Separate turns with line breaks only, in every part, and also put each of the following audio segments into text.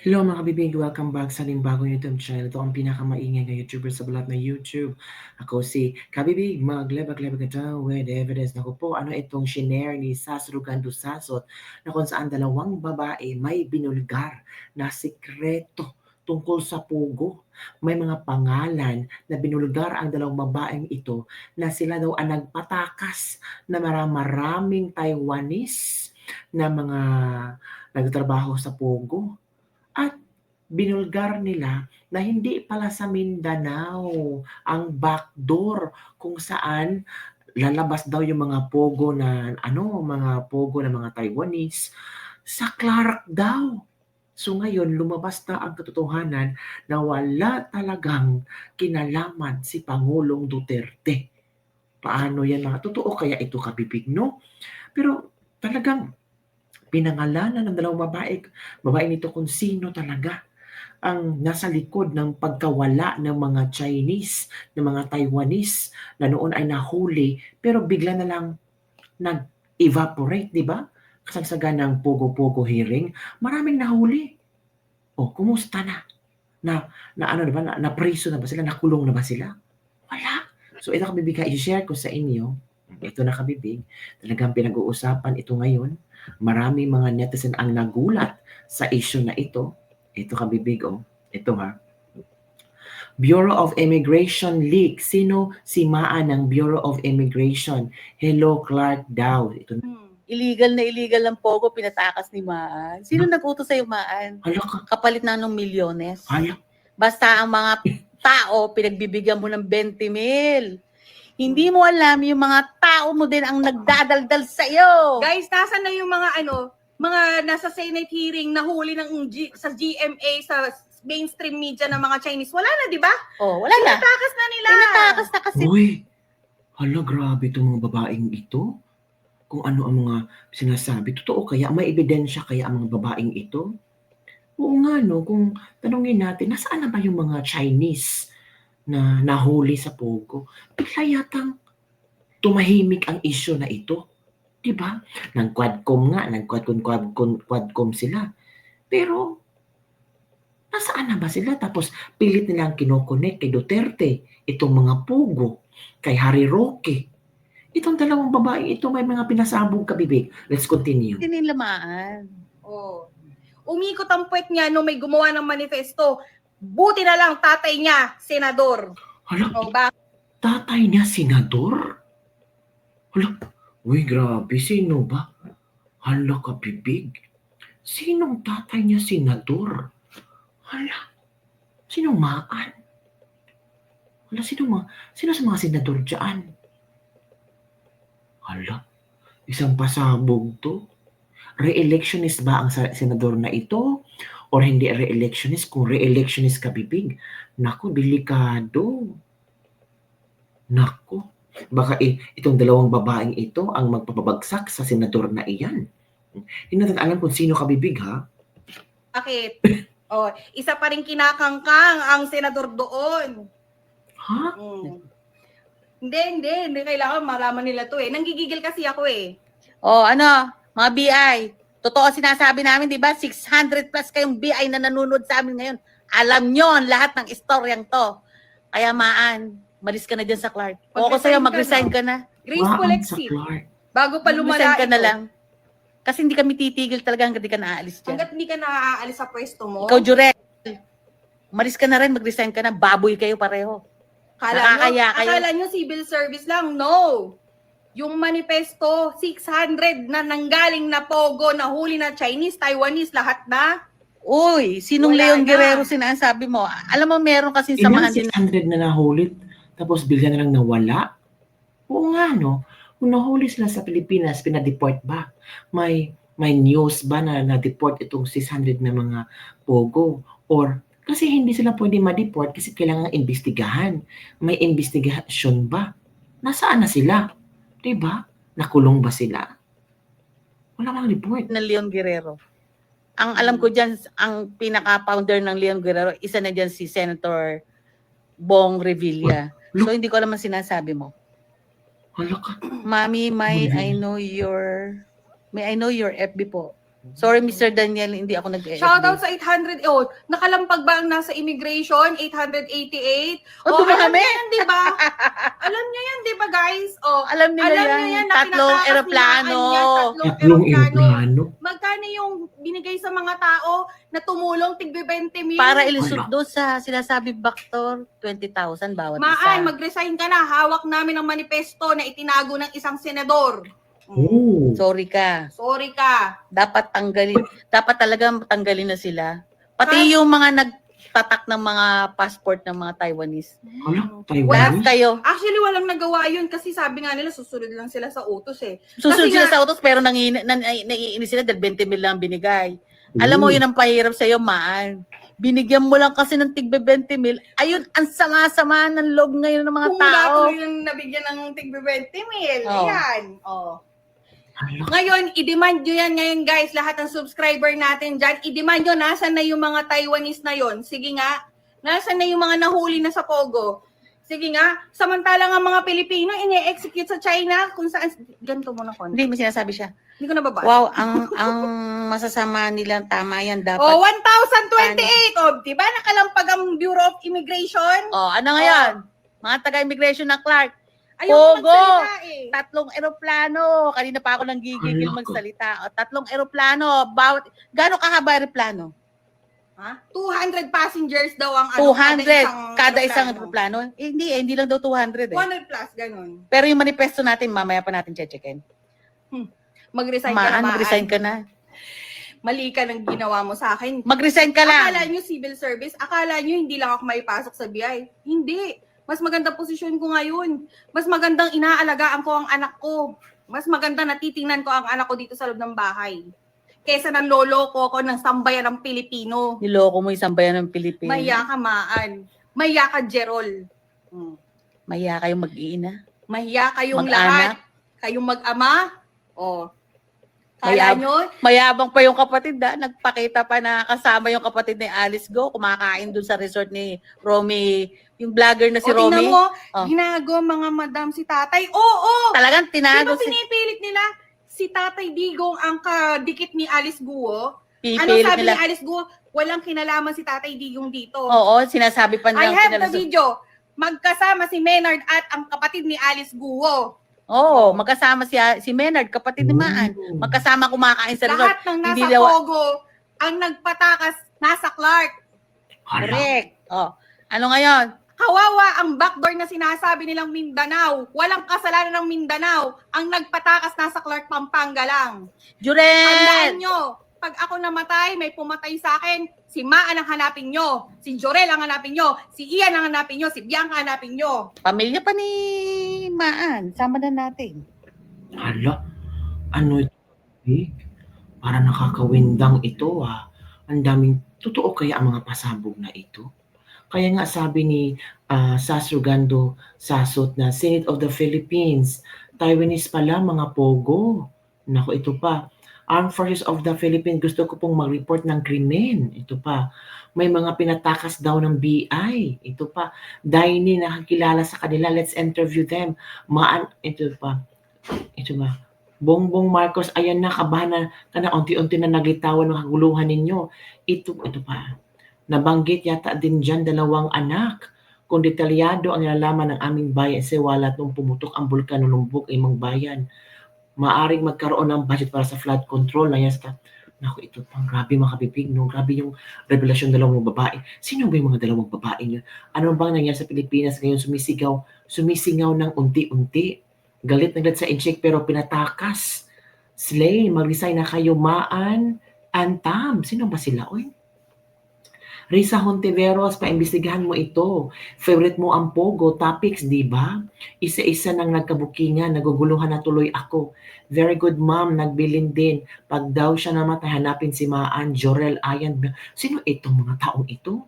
Hello mga kabibig, welcome back sa ating bagong YouTube channel. Ito ang pinakamaingay na YouTuber sa balat na YouTube. Ako si Kabibig, maglebag-lebag ito with evidence. Naku po, ano itong shinare ni Sasrugan Dusasot na kung saan dalawang babae may binulgar na sikreto tungkol sa pugo. May mga pangalan na binulgar ang dalawang babaeng ito na sila daw ang nagpatakas na maraming Taiwanese na mga nagtatrabaho sa pugo. At binulgar nila na hindi pala sa Mindanao ang backdoor kung saan lalabas daw yung mga pogo na mga pogo ng mga Taiwanese sa Clark daw. So ngayon lumabas na ang katotohanan na wala talagang kinalaman si Pangulong Duterte. Paano yan mga totoo kaya ito kabibig, no? Pero talagang pinangalanan ng dalawang babae nito kung sino talaga ang nasa likod ng pagkawala ng mga Chinese, ng mga Taiwanese na noon ay nahuli pero bigla na lang nag-evaporate, 'di ba? Kasagsagan ng Pogo-Pogo hearing, maraming nahuli. Oh, kumusta na? Na ano na ba, napriso na ba sila, nakulong na ba sila? Wala. So ito kabibig, i-share ko sa inyo. Ito na kabibig, talagang pinag-uusapan ito ngayon. Maraming mga netizen ang nagulat sa issue na ito. Ito kabibig, oh. Ito ha. Bureau of Immigration leak. Sino si Maan ng Bureau of Immigration? Hello Clark daw. Ito na.
Illegal ang Pogo, pinatakas ni Maan. Sino nag-utos sa'yo, Maan?
Hala ka.
Kapalit na ng milyones.
Hala.
Basta ang mga tao, pinagbibigyan mo ng 20 mil. Hindi mo alam yung mga tao mo din ang nagdadaldal sa'yo.
Guys, nasa na yung mga mga nasa Senate hearing nahuli sa GMA, sa mainstream media ng mga Chinese? Wala na, di ba?
Oh, wala na.
Pinatakas na nila.
Pinatakas na kasi.
Uy, hala grabe itong mga babaeng ito. Kung ano ang mga sinasabi. Totoo kaya? May ebidensya kaya ang mga babaeng ito? Oo nga no, kung tanungin natin, nasaan na ba yung mga Chinese na nahuli sa Pogo? Bigla yatang tumahimik ang issue na ito. Diba? Nag-quadcom sila. Pero, nasaan na ba sila? Tapos, pilit nilang kinokonek kay Duterte, itong mga Pogo, kay Harry Roque. Itong dalawang babae, ito may mga pinasabog kabibig. Let's continue.
Hindi nila Maan.
Oh. Umikot ang puwet niya nung may gumawa ng manifesto. Buti na lang tatay niya, senador.
Hala,
Oh, bakit?
tatay niya senador? Hala, uy grabe, sino ba? Hala kabibig. Sinong tatay niya senador? Hala, sinong Maan? Hala, sino sa mga senador dyan? Hala, isang pasabog to. Re-electionist ba ang senador na ito? Or hindi re-electionist? Kung re-electionist kabibig, naku, delikado. Naku, baka itong dalawang babaeng ito ang magpapabagsak sa senador na iyan. Hindi natin alam kung sino kabibig, ha?
Bakit? Oh, isa pa rin kinakangkang ang senador doon.
Ha?
Hindi kailangan malaman nila to eh. Nanggigigil kasi ako eh.
Oh, mga BI. Totoo sinasabi namin, di ba? 600 plus kayong BI na nanonood sa amin ngayon. Alam nyo ang lahat ng istoryang to. Kaya Maan, malis ka na dyan sa Clark. O ako sa'yo, mag-resign ka na.
Graceful
Sa
exit.
Clark.
Bago pa lumala
Mag-resign ka na
ito.
lang. Kasi hindi kami titigil talaga hanggang di ka naaalis dyan.
Hanggat hindi ka naaalis sa pwesto mo.
Ikaw, Jurel, malis ka na rin, mag-resign ka na. Baboy kayo pareho.
Akala nyo civil service lang. No. Yung manifesto, 600 na nanggaling na Pogo, na huli na Chinese, Taiwanese, lahat na.
Uy, sinong
Wala
Leon
na.
Guerrero sinasabi mo? Alam mo, meron kasing
Ilan
samahan din.
600 na nahulit, tapos bigla na lang nawala? Oo nga, no? Kung nahuli sila sa Pilipinas, pinadeport ba? May news ba na na-deport itong 600 na mga Pogo? Or kasi hindi sila pwede ma-deport kasi kailangan imbestigahan. May investigation ba? Nasaan na sila? Diba? Nakulong ba sila? Wala mang report.
ng Leon Guerrero. Ang alam ko dyan, ang pinaka-founder ng Leon Guerrero, isa na dyan si Senator Bong Revilla. So hindi ko alam ang sinasabi mo.
Hala ka.
Mami, may I know your FB po. Sorry, Mr. Daniel, hindi ako
Shoutout sa 800. Oh, nakalampag ba ang nasa immigration? 888.
Oh,
alam
dumami.
niyo yan, di ba? Alam niyo yan, di ba, guys? Oh,
Alam nila
alam
yan.
niyo yan na
Tatlong
pinatakas
eroplano.
nilaan yan, tatlong
Tatlong
eroplano.
eroplano.
Magkano yung binigay sa mga tao na tumulong tigbe 20 mil?
Para ilusot doon sa sinasabi Bactor, 20,000 bawat
Maan,
isa.
mag-resign ka na. Hawak namin ang manifesto na itinago ng isang senador.
Oh.
Sorry ka.
Sorry ka.
Dapat tanggalin. Dapat talaga tanggalin na sila. Pati yung mga nagtatak ng mga passport ng mga Taiwanese.
Hala,
Lahat
Taiwan.
kayo.
Actually, walang nagawa yun kasi sabi nga nila susunod lang sila sa utos eh.
Susunod
Kasi
sila
nga-
sa utos pero naiinis sila dahil 20 mil lang binigay. Alam mo, yun ang pahirap sa'yo, Maan. Binigyan mo lang kasi ng tigbe 20 mil. Ayun, ang sama-sama ng loob ngayon ng mga
Kung
tao.
lahat yung nabigyan ng tigbe 20 mil.
Oh.
Ayan. Oh.
Hala.
Ngayon, i-demand nyo yan ngayon guys, lahat ng subscriber natin dyan. I-demand nyo, nasan na yung mga Taiwanese na yon? Sige nga, nasan na yung mga nahuli na sa Pogo? Sige nga, samantalang ang mga Pilipino ini-execute sa China kung saan, ganito mo na konti.
Hindi, may sinasabi siya.
Hindi ko nababasa.
Wow, ang masasama nilang tama yan dapat.
Oh, 1,028. Oh, di ba nakalampag ang Bureau of Immigration?
Oh, ano ngayon? Mga taga-immigration na Clark.
Ayaw
Pogo!
magsalita eh.
3 eroplano. Kanina pa ako nang gigigil
Ay, naku.
magsalita. O, 3 eroplano. Bawat, gano'ng kahaba eroplano?
Ha? 200 passengers daw ang
200 kada isang eroplano. Eh, hindi lang daw 200 eh.
200 plus, ganun.
Pero yung manifesto natin, mamaya pa natin checkin.
Mag-resign ka na,
Maan,
Maan.
mag-resign ka na.
Mali ka ng ginawa mo sa akin.
Mag-resign ka
Akala
lang.
nyo civil service, akala nyo hindi lang ako maipasok sa BI. Hindi. Mas magandang posisyon ko ngayon. Mas magandang inaalagaan ko ang anak ko. Mas maganda natitingnan ko ang anak ko dito sa loob ng bahay. Kesa ng lolo ko ng sambayan ng Pilipino.
Niloko mo yung sambayan ng Pilipinas.
Maya ka, Maan. Maya ka, Jerol.
Maya kayong mag-iina.
Mahiya kayong
Mag-anak.
lahat. Kayong mag-ama. O. Kala nyo,
Mayabang pa yung kapatid nagpakita pa na kasama yung kapatid ni Alice Go, kumakain dun sa resort ni Romy, yung vlogger na si
o tingnan
Romy.
mo,
Oh.
ginago mga madam si tatay. Oo!
Talagang tinago
Sino pinipilit nila? Si Tatay Digong ang kadikit ni Alice Guo. Ano
pinipilit
sabi
nila.
ni Alice Guo? Walang kinalaman si Tatay Digong dito.
Oo, sinasabi pa
I
nilang
have the
kinalaso.
video. Magkasama si Maynard at ang kapatid ni Alice Guo.
Oo, magkasama si Maynard, kapatid ni Maan. Magkasama kumakain sa resort.
Lahat ng
Hindi
nasa
daw-
Pogo, ang nagpatakas nasa Clark.
Hala.
Correct. Oh. Ano ngayon?
Kawawa ang backdoor na sinasabi nilang Mindanao. Walang kasalanan ng Mindanao. Ang nagpatakas nasa Clark, Pampanga lang. Tandaan
Jurel!
nyo, pag ako namatay, may pumatay sa akin, si Maan ang hanapin nyo, si Jorel ang hanapin nyo, si Ian ang hanapin nyo, si Bianca ang hanapin nyo.
Pamilya pa ni Maan. Sama na natin.
Hala. Ano ito? Big? Para nakakawindang ito ah. Ang daming, totoo kaya ang mga pasabog na ito? Kaya nga sabi ni Sasrugando Sasot na Senate of the Philippines, Taiwanese pala mga pogo. Naku, ito pa. Armed Forces of the Philippines, gusto ko pong mag-report ng krimen. Ito pa. May mga pinatakas daw ng BI. Ito pa. Dahil hindi nakakilala sa kanila, let's interview them. Ito pa. Ito ba? Bongbong Marcos, ayan na, kabahan na, kana unti-unti na naglitawan ng kaguluhan ninyo. Ito pa. Nabanggit yata din dyan 2 anak. Kung detalyado ang nalalaman ng aming bayan sa walat nung pumutok ang bulkan ng Lumbog ay mga bayan, maaring magkaroon ng budget para sa flood control na yan. Naku, ito pang grabe mga kabibig, no? Grabe yung revelasyon 2 babae. Sino ba yung mga 2 babae niyo? Ano bang nangyari sa Pilipinas ngayon sumisingaw ng unti-unti? Galit na galit sa incheck pero pinatakas. Slay, mag-resign na kayo, Maan, Antam. Sino ba sila? Uy, Risa Hontiveros, paimbestigahan mo ito. Favorite mo ang Pogo topics, di ba? Isa-isa nang nagkabukingan, naguguluhan na tuloy ako. Very good ma'am, nagbilin din. Pag daw siya namatay, hanapin si Maan, Jorel, Ayan. Sino itong mga taong ito?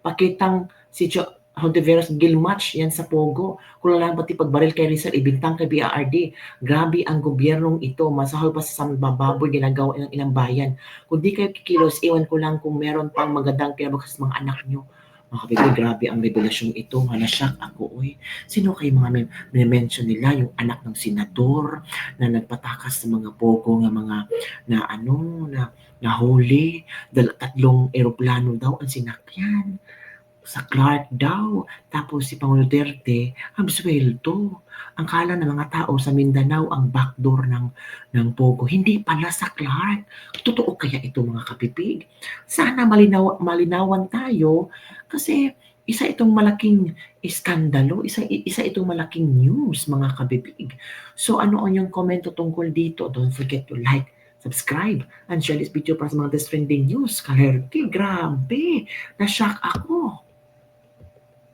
Pakitang si Hontiveros Gilmatch yan sa Pogo. Kung lang pati pagbaril kay Rizal, ibintang kay BRD. Grabe ang gobyernong ito. Masahol pa sa baboy ginagawa ng ilang bayan. Kung di kayo kikilos, iwan ko lang kung meron pang magandang kinabukas mga anak nyo. Mga kapatid, grabe ang revelasyong ito. Na-shock ako, uy. Sino kayo mga mention nila? Yung anak ng senador na nagpatakas sa mga pogo nga mga na nahuli. Tatlong eroplano daw ang sinakyan sa Clark daw. Tapos si Pangulong Duterte, absuelto. Ang kala ng mga tao sa Mindanao ang backdoor ng Pogo. Hindi pala sa Clark. Totoo kaya ito mga kapipig? Sana malinawan tayo kasi isa itong malaking iskandalo, isa itong malaking news mga kabibig. So ano ang yung komento tungkol dito? Don't forget to like, subscribe, and share this video para sa mga trending news. Kalerti, grabe! Na-shock ako.